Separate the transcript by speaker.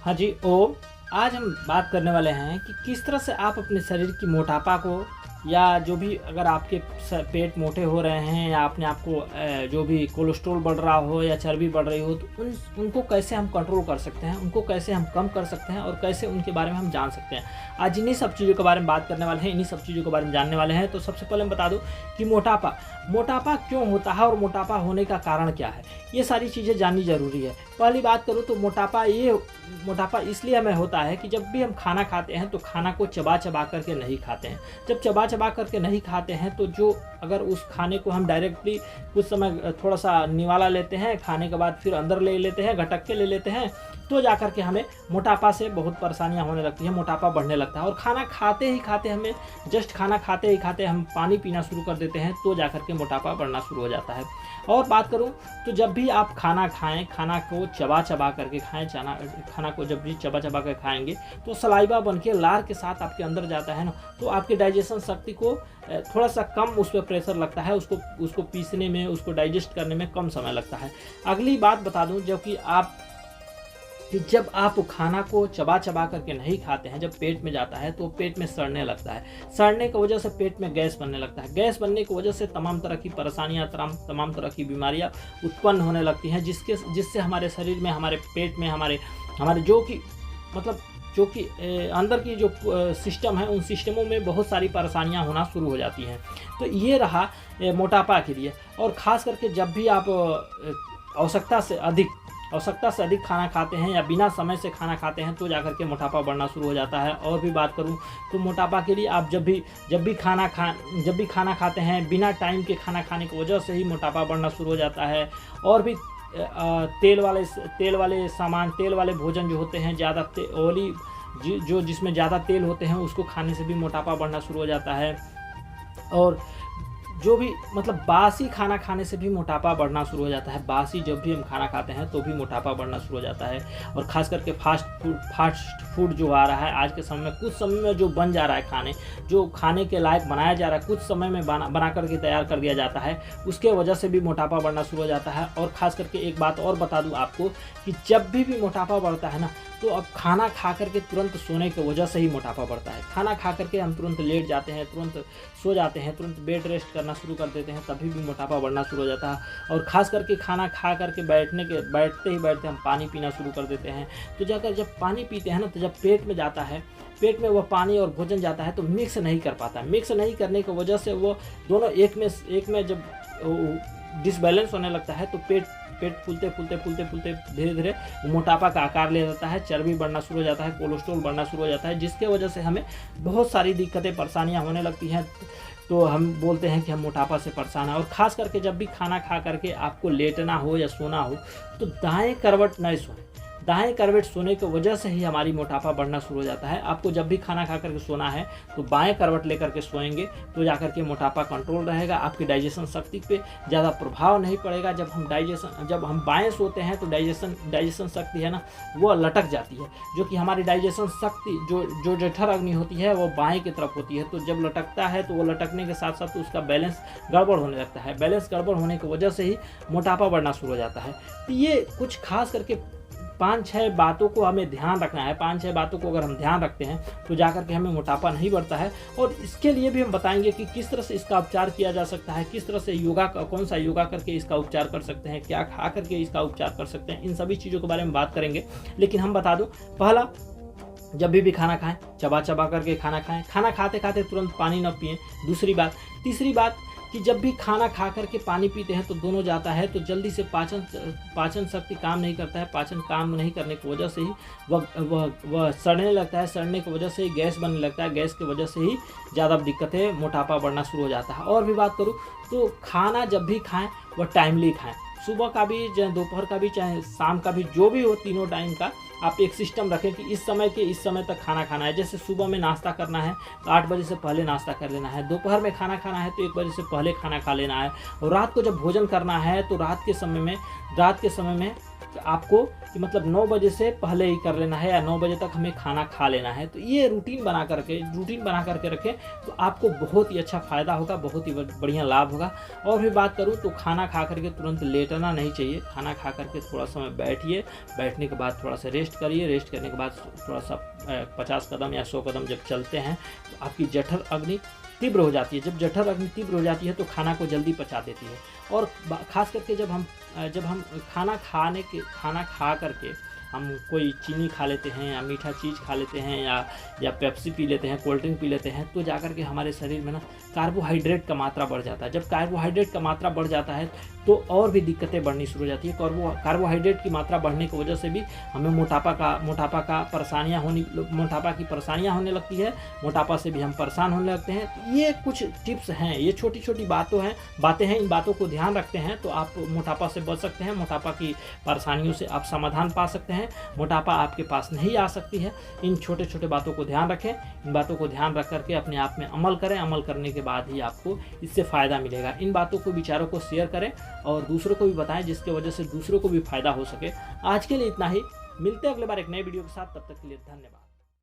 Speaker 1: हाँ जी, आज हम बात करने वाले हैं कि किस तरह से आप अपने शरीर की मोटापा को या जो भी अगर आपके पेट मोटे हो रहे हैं या अपने आप को जो भी कोलेस्ट्रॉल बढ़ रहा हो या चर्बी बढ़ रही हो तो उनको कैसे हम कंट्रोल कर सकते हैं, उनको कैसे हम कम कर सकते हैं और कैसे उनके बारे में हम जान सकते हैं। आज इन्हीं सब चीज़ों के बारे में बात करने वाले हैं, इन्हीं सब चीज़ों के बारे में जानने वाले हैं। तो सबसे पहले मैं बता दूं कि मोटापा क्यों होता है और मोटापा होने का कारण क्या है, ये सारी चीज़ें जाननी ज़रूरी है। पहली बात करूँ तो मोटापा इसलिए हमें होता है कि जब भी हम खाना खाते हैं तो खाना को चबा चबा करके नहीं खाते हैं। जब चबा करके नहीं खाते हैं तो जो अगर उस खाने को हम डायरेक्टली कुछ समय थोड़ा सा निवाला लेते हैं, खाने के बाद फिर अंदर ले लेते हैं, घटक के ले लेते हैं, तो जाकर के हमें मोटापा से बहुत परेशानियां होने लगती हैं, मोटापा बढ़ने लगता है। और खाना खाते ही खाते हमें खाना खाते ही खाते हम पानी पीना शुरू कर देते हैं, तो जाकर के मोटापा बढ़ना शुरू हो जाता है। और बात करूं तो जब भी आप खाना खाएं, खाना को चबा चबा करके खाएं, खाना को जब भी चबा चबा कर खाएंगे तो सलाइवा बन के लार के साथ आपके अंदर जाता है ना, तो आपके डाइजेशन शक्ति को थोड़ा सा कम उस पर प्रेशर लगता है, उसको पीसने में, उसको डाइजेस्ट करने में कम समय लगता है। अगली बात बता दूं जब आप खाना को चबा चबा करके नहीं खाते हैं, जब पेट में जाता है तो पेट में सड़ने लगता है। सड़ने की वजह से पेट में गैस बनने लगता है। गैस बनने की वजह से तमाम तरह की परेशानियां, तमाम तरह की बीमारियां उत्पन्न होने लगती हैं, जिससे हमारे शरीर में, हमारे पेट में, हमारे जो कि अंदर की जो सिस्टम है, उन सिस्टमों में बहुत सारी परेशानियां होना शुरू हो जाती हैं। तो ये रहा मोटापा के लिए। और ख़ास करके जब भी आप आवश्यकता से अधिक खाना खाते हैं या बिना समय से खाना खाते हैं तो जाकर के मोटापा बढ़ना शुरू हो जाता है। और भी बात करूं तो मोटापा के लिए आप जब भी खाना खाते हैं, बिना टाइम के खाना खाने की वजह से ही मोटापा बढ़ना शुरू हो जाता है। और भी तेल वाले सामान, तेल वाले भोजन जो होते हैं, ज़्यादा ऑयली जो जिसमें ज़्यादा तेल होते हैं, उसको खाने से भी मोटापा बढ़ना शुरू हो जाता है। और जो भी बासी खाना खाने से भी मोटापा बढ़ना शुरू हो जाता है। बासी जब भी हम खाना खाते हैं तो भी मोटापा बढ़ना शुरू हो जाता है। और ख़ास करके फास्ट फूड जो आ रहा है आज के समय में, कुछ समय में जो बन जा रहा है, जो खाने के लायक बनाया जा रहा है, कुछ समय में बना करके तैयार कर दिया जाता है, उसके वजह से भी मोटापा बढ़ना शुरू हो जाता है। और ख़ास करके एक बात और बता दूँ आपको कि जब भी मोटापा बढ़ता है ना, तो अब खाना खा करके तुरंत सोने की वजह से ही मोटापा बढ़ता है। खाना खा करके हम तुरंत लेट जाते हैं, तुरंत सो जाते हैं, तुरंत बेड रेस्ट करना शुरू कर देते हैं, तभी भी मोटापा बढ़ना शुरू हो जाता है। और ख़ास करके खाना खा करके बैठते ही हम पानी पीना शुरू कर देते हैं। तो जाकर जब पानी पीते हैं ना, तो जब पेट में जाता है, पेट में वह पानी और भोजन जाता है तो मिक्स नहीं कर पाता। मिक्स नहीं करने की वजह से वो दोनों एक में जब डिसबैलेंस होने लगता है तो पेट फूलते धीरे धीरे मोटापा का आकार ले जाता है, चर्बी बढ़ना शुरू हो जाता है, कोलेस्ट्रॉल बढ़ना शुरू हो जाता है, जिसके वजह से हमें बहुत सारी दिक्कतें, परेशानियां होने लगती हैं। तो हम बोलते हैं कि हम मोटापा से परेशान हैं। और ख़ास करके जब भी खाना खा करके आपको लेटना हो या सोना हो तो दाएं करवट नहीं सोएं। दाएं करवट सोने की वजह से ही हमारी मोटापा बढ़ना शुरू हो जाता है। आपको जब भी खाना खा करके सोना है तो बाएं करवट लेकर के सोएंगे तो जाकर के मोटापा कंट्रोल रहेगा, आपकी डाइजेशन शक्ति पे ज़्यादा प्रभाव नहीं पड़ेगा। जब हम बाएं सोते हैं तो डाइजेशन शक्ति है ना, वो लटक जाती है, जो कि हमारी डाइजेशन शक्ति जो जठर अग्नि होती है वो बाएं की तरफ होती है। तो जब लटकता है तो वो लटकने के साथ साथ उसका बैलेंस गड़बड़ होने लगता है। बैलेंस गड़बड़ होने की वजह से ही मोटापा बढ़ना शुरू हो जाता है। तो ये कुछ खास करके 5-6 बातों को हमें ध्यान रखना है। 5-6 बातों को अगर हम ध्यान रखते हैं तो जाकर के हमें मोटापा नहीं बढ़ता है। और इसके लिए भी हम बताएंगे कि किस तरह से इसका उपचार किया जा सकता है, किस तरह से कौन सा योगा करके इसका उपचार कर सकते हैं, क्या खा करके इसका उपचार कर सकते हैं, इन सभी चीज़ों के बारे में बात करेंगे। लेकिन हम बता दूं, पहला, जब भी खाना खाएं चबा चबा करके खाना खाएं, खाना खाते खाते तुरंत पानी न पिएं। दूसरी बात, तीसरी बात कि जब भी खाना खा करके पानी पीते हैं तो दोनों जाता है तो जल्दी से पाचन शक्ति काम नहीं करता है। पाचन काम नहीं करने की वजह से ही वह सड़ने लगता है। सड़ने की वजह से ही गैस बनने लगता है। गैस की वजह से ही ज़्यादा दिक्कतें, मोटापा बढ़ना शुरू हो जाता है। और भी बात करूँ तो खाना जब भी खाएं वह टाइमली खाएं। सुबह का भी, चाहे दोपहर का भी, चाहे शाम का भी, जो भी हो, तीनों टाइम का आप एक सिस्टम रखें कि इस समय तक खाना खाना है। जैसे सुबह में नाश्ता करना है तो 8 बजे से पहले नाश्ता कर लेना है। दोपहर में खाना खाना है तो 1 बजे से पहले खाना खा लेना है। और रात को जब भोजन करना है तो रात के समय में आपको कि मतलब 9 बजे से पहले ही कर लेना है या 9 बजे तक हमें खाना खा लेना है। तो ये रूटीन बना करके रखें तो आपको बहुत ही अच्छा फ़ायदा होगा, बहुत ही बढ़िया लाभ होगा। और भी बात करूँ तो खाना खा करके तुरंत लेटना नहीं चाहिए। खाना खा करके थोड़ा समय बैठिए, बैठने के बाद थोड़ा सा रेस्ट करिए, रेस्ट करने के बाद थोड़ा सा 50 कदम या 100 कदम जब चलते हैं तो आपकी जठर अग्नि तीव्र हो जाती है। जब जठर अग्नि तीव्र हो जाती है तो खाना को जल्दी पचा देती है। और ख़ास करके जब हम खाना खा करके हम कोई चीनी खा लेते हैं या मीठा चीज़ खा लेते हैं या पेप्सी पी लेते हैं, कोल्ड ड्रिंक पी लेते हैं, तो जाकर के हमारे शरीर में ना कार्बोहाइड्रेट का मात्रा बढ़ जाता है। जब कार्बोहाइड्रेट का मात्रा बढ़ जाता है तो और भी दिक्कतें बढ़नी शुरू हो जाती है। कार्बोहाइड्रेट की मात्रा बढ़ने की वजह से भी हमें मोटापा की परेशानियाँ होने लगती है। मोटापा से भी हम परेशान होने लगते हैं। ये कुछ टिप्स हैं, ये छोटी छोटी बातें हैं। इन बातों को ध्यान रखते हैं तो आप मोटापा से बच सकते हैं, मोटापा की परेशानियों से आप समाधान पा सकते हैं, मोटापा आपके पास नहीं आ सकती है। इन छोटे छोटे बातों को ध्यान रखें, इन बातों को ध्यान रख करके अपने आप में अमल करें। अमल करने के बाद ही आपको इससे फ़ायदा मिलेगा। इन बातों को, विचारों को शेयर करें और दूसरों को भी बताएं, जिसके वजह से दूसरों को भी फ़ायदा हो सके। आज के लिए इतना ही, मिलते हैं अगले बार एक नए वीडियो के साथ। तब तक के लिए धन्यवाद।